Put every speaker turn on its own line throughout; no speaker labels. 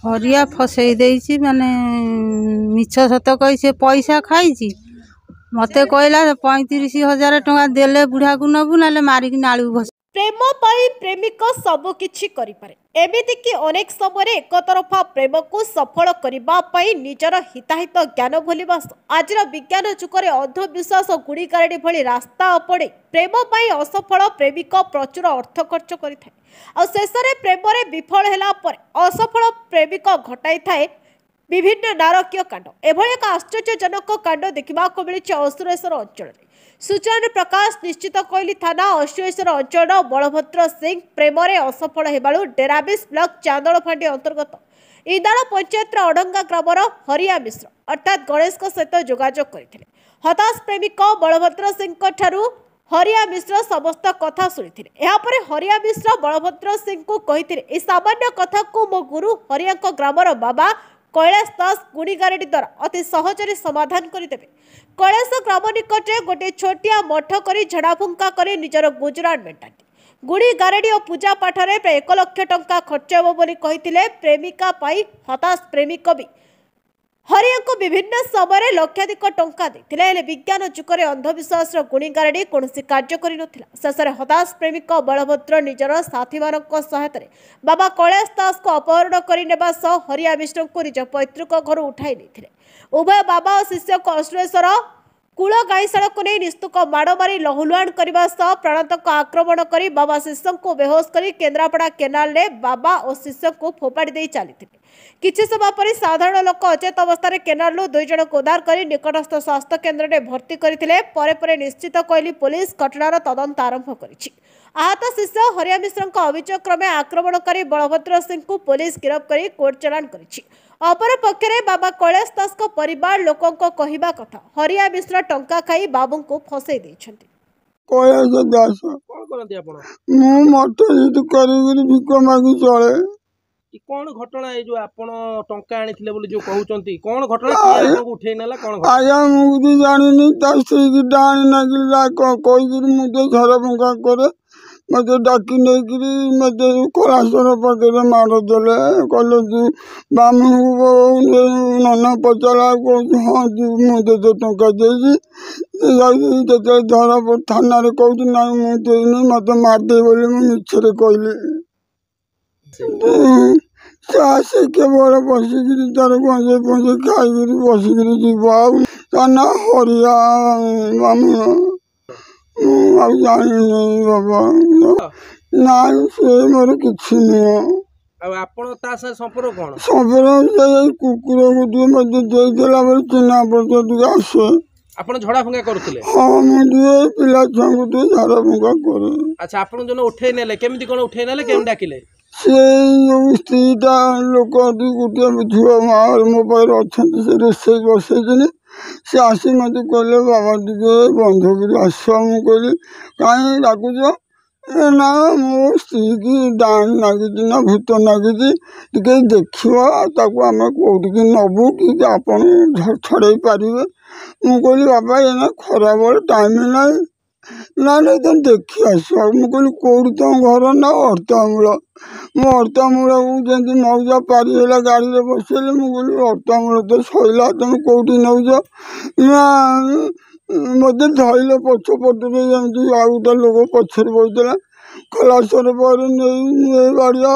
हरिया फसई देइछि माने मिछ सत कही से पैसा खाइछि मते कहला 35,000 टका देले बुढ़ा को नबु नाले मारिक नाळू भस।
प्रेम पाई प्रेमिक सब किछि करि पारे एमिति कि अनेक समय एक तरफा प्रेम को सफल करबा पई निजर हिताहित ज्ञान भूलिबा आज विज्ञान जुगरे अंधविश्वास गुड़ीगारेडी भली रास्ता अपड़े प्रेम पाई असफल प्रेमिक प्रचुर अर्थ खर्च करिथाय आ शेषरे प्रेम रे विफल होला पर असफल प्रेमिक घटाई थाए विभिन्न नारकीय कांड एभली एक आश्चर्यजनक कांड देखा मिली असुरेश्वर अंचल सूचना प्रकाश निश्चित कोइली थाना अश्वेश्वर अंचल बलभद्र सिंह प्रेम रे असफल हेबाळु डेराबिस ब्लॉक चांदलफांडी अंतर्गत इंदाल पंचायत अडंगा ग्रामर हरिया मिश्र अर्थात गणेश सहित जोगाजोग करथिले हताश प्रेमिक बलभद्र सिंह ठारू हरिया मिश्र समस्त कथा शुणी यापर हरिया मिश्र बलभद्र सिंह को कही ए सामान्य कथा को मो गुरु हरिया ग्रामर बाबा कैलाश दास गुड़ीगारेडी द्वारा अति सहजरे समाधान करदेवे। कैलाश ग्राम निकटे गोटे छोटिया मठ कर झड़ाफुंका कर निजर गुजरान मेटाती गुड़ीगारेडी और पूजा पाठ में प्राय 1 लाख टंका खर्च हो बोली प्रेमिका पाई हताश प्रेमिक भी हरिया को विभिन्न समय लक्षाधिक टंका देते विज्ञान जुगरे अंधविश्वास गुणीगारेडी कौन कार्य कर शेष में हताश प्रेमिक बलभद्र निजर साथी मान सहायता बाबा कैलाश दास को अपहरण करने हरिया मिश्र को निज पैतृक घर उठाई नहीं उभय बाबा और शिष्य को अश्वेश्वर कूल गाईशाला को नहीं निस्तुक माड़ मारी लहुलुहाण करने प्राणांतक आक्रमण कर बाबा शिष्य को बेहोश कर केन्द्रापड़ा केनाल में बाबा और शिष्य को फोपाड़ी दे चली किछि समय पर साधारण लोक अचेत अवस्था केनालू 2 जन को उद्धार कर निकटस्थ स्वास्थ्य केन्द्र में भर्ती करते निश्चित कोइली पुलिस घटनार तदंत आरंभ करिछि। आहत शिष्य हरिया मिश्र अभियोग क्रमे आक्रमणकारी बलभद्र सिंह को पुलिस गिरफ्त कर कोर्ट चालान करिछि। अपर पक्षरे बाबा कैलाश दास को परिवार लोकों को कहिबा कथा हरिया मिश्र टंका खाई बाबू को फसई देइछन्ति।
कैलाश दास कोन करंती आपण मु मठ हित करी भिक मागी चले
कौन घटना है जो आपण टंका आनिथिले बोली जो कहउचंती कौन घटना किया आपको उठै नला कौन घटना
आया मुदी जानिनी ता स्त्री की डाणी नागिला कोई गिरी मुदे घर भंगा करे मते डाकी नै गिरी मते कोलासर पकड़े मार देले कहले तू बामु नना पचला को हां मुदे तो टंका देजी जाई ते धरा थाना रे कहू ना मु देनी मते मार दे बोली मु मिछरे कहली चाषे केवल बसिकी तार गंजे पंजे खाई बसिकी जीव तना हरिया जानी बाबा ना से मोर किछि
संपर्क कौन
संपर्क कुकुर गोटे मत देला चिन्ह परिचय आसे
आपण झड़ा फुंगा करथिले
हां मुझे पिला छंगु तो झड़ा फुंगा करे।
अच्छा आपण जने उठै नेले केमिति कोन उठै नेले केम डाकिले
से स्त्रीटा लोक गोटे झुआ मार मो पाखे अच्छा से रोसे बसई से आसी मत कहले बाबा टे बंध कर आस मुझे कहीं डाकुच ना मो स्त्री की डाण लगी ना भूत लगी टे देखा आम कौटिक नबू कि आप छड़े पारे मुझे बाबा ये खरा बेल टाइम ना ना ना तुम देखी आस मुझे कौटी तुम घर ना अर्थमूल मो अर्थमूल जमी मौजा पारिगला गाड़ी में बसले मुझे अर्थमूल तो सैला तुम कौटी नौज ना मत धरले पछपटे जमी आ गए लोक पचर बसला कलाशर पर नहीं बाड़िया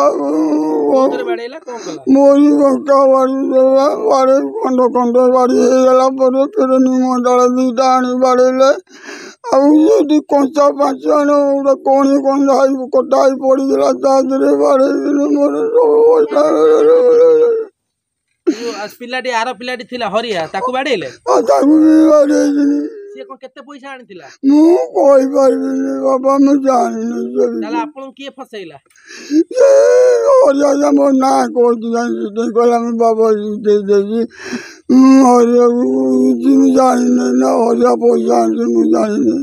मोरी गंका बाड़ी देला बाड़े खंड खंड बाड़ी होगला फिर निम डाल 2टा आनी बाड़े आदि कंचा पाँच आण गोटे कणी कंधा कटाई पड़गला तादे बाड़े
पिलाटी आर पिलाटी थिला हरिया ताकू बाड़ेले से कोन केते पैसा आनिथिला
मु कोइ परबिनी बाबा मु जानि
ताला आपन के फसैला
ये हरिया मो ना को दिया कहला मैं बाबा दे देजी हरिया जिम जानि ना हरिया पैसा आनि मु जानि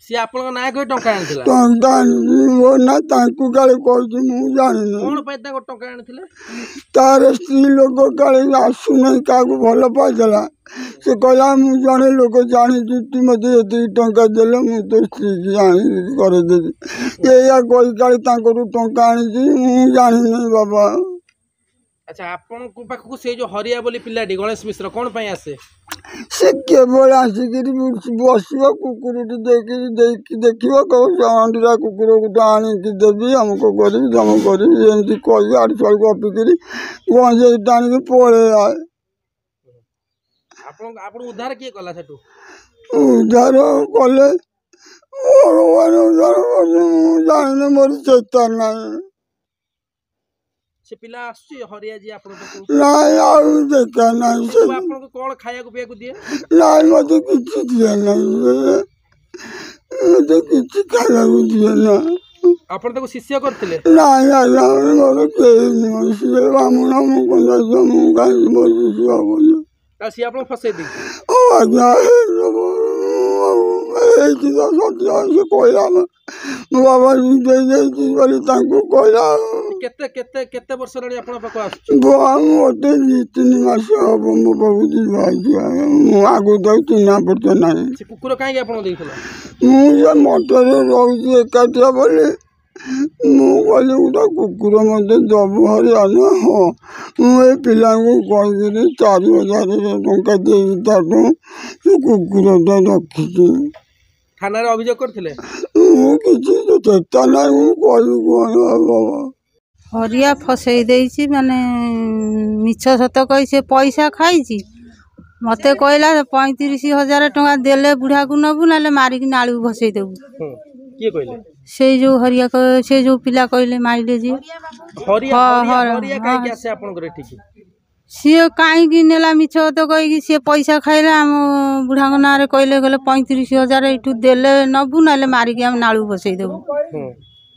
सी आपन ना कोइ टंका आनिथिला
टंका वो ना ताकू काले कहछि मु जानि
कोन पैसा को टंका आनिथिले
तार स्त्री लोक काले आसु नै काकू भल पाइला से कहला मु जड़े लोक जानी तू मत ये टंका देले मु तो स्त्री की आनी करदेवी या कही काली टंका आनी मु जानी नहीं बाबा
अच्छा आपण पाखु से जो हरिया बोली पिलाटी गणेश मिश्र कौन पाई आसे
से केवल आसिक बस कुकुर देख अंडा कुकुर गोटे आणिकी देवी अमुक करी जमुक करी एमती कही आड़ चल गपिकी गंजे टाणी पड़े आए
आपण उद्धार किए कला सेठू
उद्धार कले मोर उद्धार जाने मोर चेता ना
से पिला आसुची हरिया जी आपण
नाई आउ देखा नाई से
आपण को कोन खाया को पिया को दिए
नाई मते किछि दिए नाई मते किछि खाया को दिए ना
आपण ताको शिष्य करथिले
नाई आया मोर के नहीं से बामुना मु कोन जमु गाई मोर शिष्य बोले
ता सी आपण फसे दी
ओ आज्ञा एठी तो सत्य से कोइला मो बाबा दे बोली तांको कोइला
केते केते केते वर्ष रे आपण पाको आसु
मोटे 2-3 मास हम मो बाबू दी भाई आगु दई चिन्हा पड़ते नहीं
से कुकुर काहे आपण देइथला
मुझे मोटर रोज एकाटिया बोले मुझे गोटे कुकुर मत दबु हरियाणा हाँ मुझे पिला कहीकि 4,000 टंका दे से कुकुरटा रखी
थाना रे अभियोग करथिले
किसी चेता ना कही बाबा
हरिया फसई देइछि माने मिछ सत कही से पैसा खाइछि मते कहला 35,000 टंका देले बुढ़ा को नबु नाले मारिक नालू भसई देबु
किए कहले
से जो हरिया से जो पिला कहले माइले जी
हरिया हरिया काहे के आसे आपण करे ठीक
सी कहीं नेला मिछ तो कही सी पैसा खाइला आम बुढ़ा ना कहले गले 35,000 एठू देले नबु नाले मारिक हम नालू भसई देबु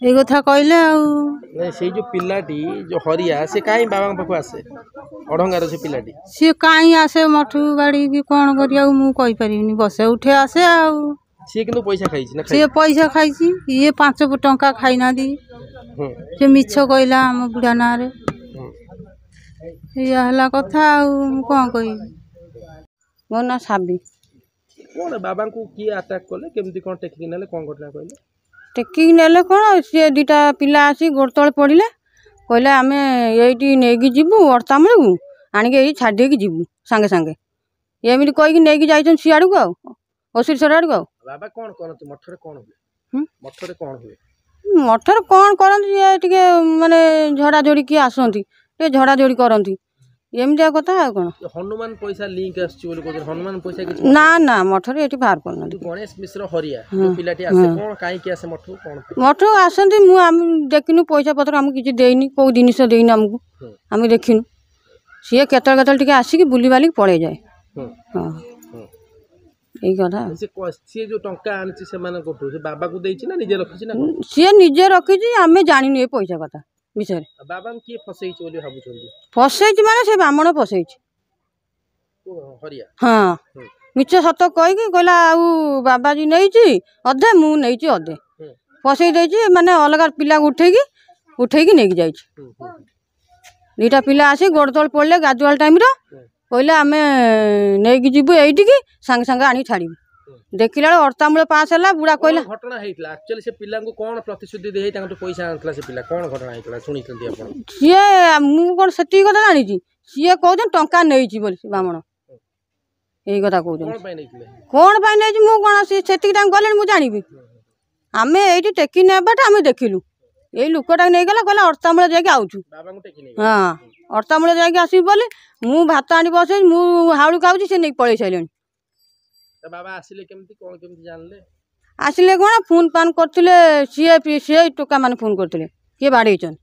ये कथा कहले
नहीं से जो पिलाटी जो हरिया से काई बाबा पाखु आसे अढंगार से पिलाटी
सी कहीं आसे मठू गाड़ी की कौन करिया मु कहि परिबिनी बसे उठे आसे आ
से किंतु पैसा खाइछि ना
से पैसा खाइछि ये 5 टंका खाई ना दी से मिछ कहला हम बुढ़ा ना रे या हला कथा कौन कहि मो ना साबी
कोन बाबा को की अटैक करले केमती कोन टेकिक नेले कोन घटना कहले
टेकिक नेले कौन सी दुटा पिला आसी गोड़ तले पड़े कहले आम ये नहीं जीवु अड़तामूल को आणिक ये छाड़ी जीवु सांगे सांगे एमती कहीकि नहीं जाइछन सियाड़ को आशीर आड़ को
बाबा कौन करत मठरे कौन हुए मठरे कौन हुए
मठरे कौन करती ये टिके माने झड़ा जोड़ी किए आसती ये झड़ा जोड़ी करती एमती कथा कौन
हनुमान पैसा लिंक हनुमान पैसा किछ
ना ना मठरे ये बाहर करना
गणेश मिश्र हरिया पिलाटी आसे कौन काई के आसे मठु कौन
मठु आसती मु आम देखिनु पैसा पत्र आम किछि देइनी को जिनिस देइनी हमकु आम देखिनु सी केतल केतल टिके आसिक बुली बाली पड़े जाए हां यही कथा
सी जो टंका आनी से बाबा को देछि ना निजे रखिछि ना
सी निजे रखिछि आमे जानिनु ए पैसा कथा विषय
बाबा किए फसैछि बोली भाबुछन्ती
फसैछि माने से ब्राह्मण फसैछि
हरिया
हाँ मिछ सत कहीकि कहला आउ बाबाजी नहीं अधे मु नहीं अधे फसई देछि माने अलग पिला उठेकी नहीं जाइछि दुटा पिला आसी गोड़ तल पड़े गाजुआल टाइम कहले आम नहीं जीवु ये सांगे सांगे आनी छाड़ू देखला अड़तामूल पास है बुढ़ा कहला
घटना हेइतला एक्चुअली से पिला को कोन प्रतिश्रुति दे तांको पैसा आनतला से पिला कोन घटना हेइतला सुनितंती आपण
सी मु कोन सेती कथा जानि छी सी कहउछन टंका नैछि बोली ब्राह्मण एई कथा कहउछन कोन पाइ नैछि मु कोन सेती टाइम गले मु जानिबी आमे एठी टेकी नेबाटा आमे देखिलु ए लुकटा नहीं गला कहला अड़तामूल जाके आउछु
बाबा को टेकी नै
हां अड़तामूल जाके आसी बोली मु भात आनी बसे मु हाउलु खाउछि से नहीं पळै छाइलेनी
त बाबा आसिले केमती कोन केमती जानले
आसिले कोन फोन पान करथिले सी टोका माने फोन करथिले के बाडैछन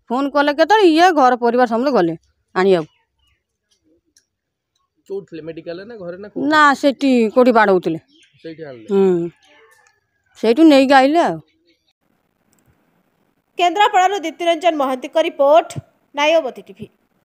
फोन कले केतल ये घर परिवार समले गले आनिया
चोटले मेडिकल ना घरे
ना सेठी कोठी बाडौथिले
सेठी आले
सेठू नहीं गाइले
केन्द्रापड़ार दीप्तिरंजन महांती रिपोर्ट नायवती टीवी।